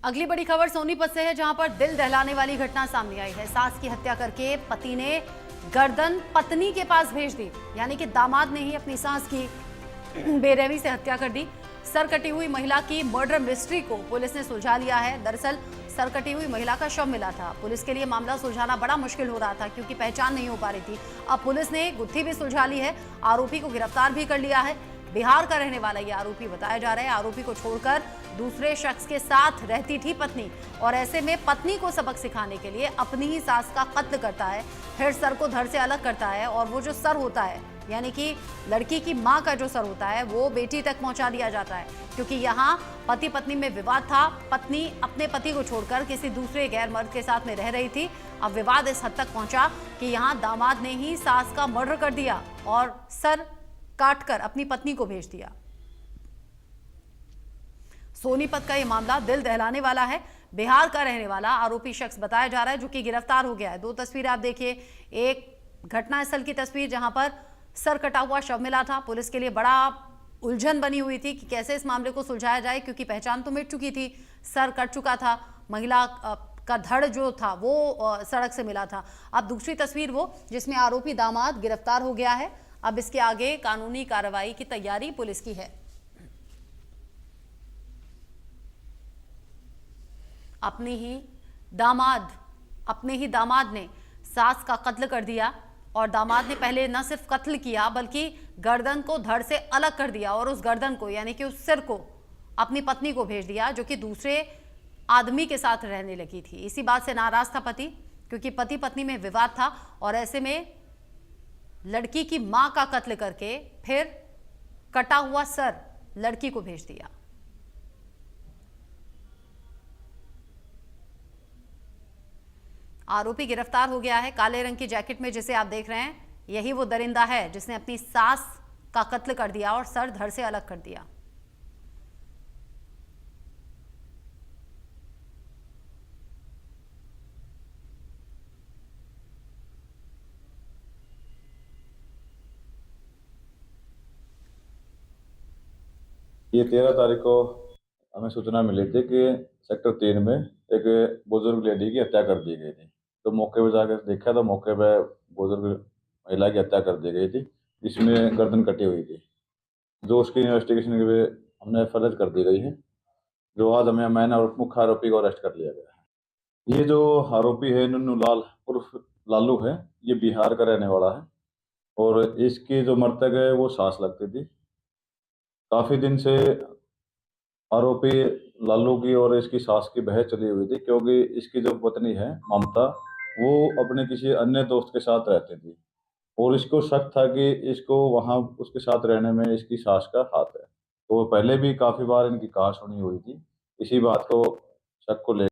अगली बड़ी खबर सोनीपत से है, जहां पर दिल दहलाने वाली घटना सामने आई है। सास की हत्या करके पति ने गर्दन पत्नी के पास भेज दी, यानी कि दामाद ने ही अपनी सास की बेरहमी से हत्या कर दी। सर कटी हुई महिला की मर्डर मिस्ट्री को पुलिस ने सुलझा लिया है। दरअसल सर कटी हुई महिला का शव मिला था। पुलिस के लिए मामला सुलझाना बड़ा मुश्किल हो रहा था क्योंकि पहचान नहीं हो पा रही थी। अब पुलिस ने गुत्थी भी सुलझा ली है, आरोपी को गिरफ्तार भी कर लिया है। बिहार का रहने वाला ये आरोपी बताया जा रहा है। आरोपी को छोड़कर दूसरे शख्स के साथ रहती थी पत्नी, और ऐसे में पत्नी को सबक सिखाने के लिए अपनी ही सास का कत्ल करता है, फिर सर को धड़ से अलग करता है, और वो जो सर होता है, यानी कि लड़की की मां का जो सर होता है, वो बेटी तक पहुंचा दिया जाता है। क्योंकि यहाँ पति पत्नी में विवाद था, पत्नी अपने पति को छोड़कर किसी दूसरे गैर मर्द के साथ में रह रही थी। अब विवाद इस हद तक पहुंचा कि यहाँ दामाद ने ही सास का मर्डर कर दिया और सर काटकर अपनी पत्नी को भेज दिया। सोनीपत का यह मामला दिल दहलाने वाला है। बिहार का रहने वाला आरोपी शख्स बताया जा रहा है, जो कि गिरफ्तार हो गया है। दो तस्वीरें आप देखिए, एक घटनास्थल की तस्वीर जहां पर सर कटा हुआ शव मिला था। पुलिस के लिए बड़ा उलझन बनी हुई थी कि कैसे इस मामले को सुलझाया जाए, क्योंकि पहचान तो मिट चुकी थी, सर कट चुका था, महिला का धड़ जो था वो सड़क से मिला था। अब दूसरी तस्वीर वो जिसमें आरोपी दामाद गिरफ्तार हो गया है। अब इसके आगे कानूनी कार्रवाई की तैयारी पुलिस की है। अपने ही दामाद ने सास का कत्ल कर दिया, और दामाद ने पहले न सिर्फ कत्ल किया बल्कि गर्दन को धड़ से अलग कर दिया, और उस गर्दन को यानी कि उस सिर को अपनी पत्नी को भेज दिया, जो कि दूसरे आदमी के साथ रहने लगी थी। इसी बात से नाराज था पति, क्योंकि पति पत्नी में विवाद था, और ऐसे में लड़की की मां का कत्ल करके फिर कटा हुआ सर लड़की को भेज दिया। आरोपी गिरफ्तार हो गया है। काले रंग की जैकेट में जिसे आप देख रहे हैं, यही वो दरिंदा है जिसने अपनी सास का कत्ल कर दिया और सर धड़ से अलग कर दिया। ये 13 तारीख को हमें सूचना मिली थी कि सेक्टर 3 में एक बुजुर्ग लेडी की हत्या कर दी गई थी। तो मौके पर जाकर देखा तो मौके पे बुजुर्ग महिला की हत्या कर दी गई थी, जिसमें गर्दन कटी हुई थी। जो उसकी इन्वेस्टिगेशन के लिए हमने एफआईआर कर दी गई है। जो आज हमें मैंने और मुख्य आरोपी को अरेस्ट कर लिया गया है। ये जो आरोपी है नन्नू लाल उर्फ लालू है, ये बिहार का रहने वाला है, और इसकी जो मृतक है वो सास लगती थी। काफी दिन से आरोपी लालू की और इसकी सास की बहस चली हुई थी, क्योंकि इसकी जो पत्नी है ममता, वो अपने किसी अन्य दोस्त के साथ रहती थी, और इसको शक था कि इसको वहां उसके साथ रहने में इसकी सास का हाथ है। तो पहले भी काफी बार इनकी कहा सुनी हुई थी। इसी बात को शक को ले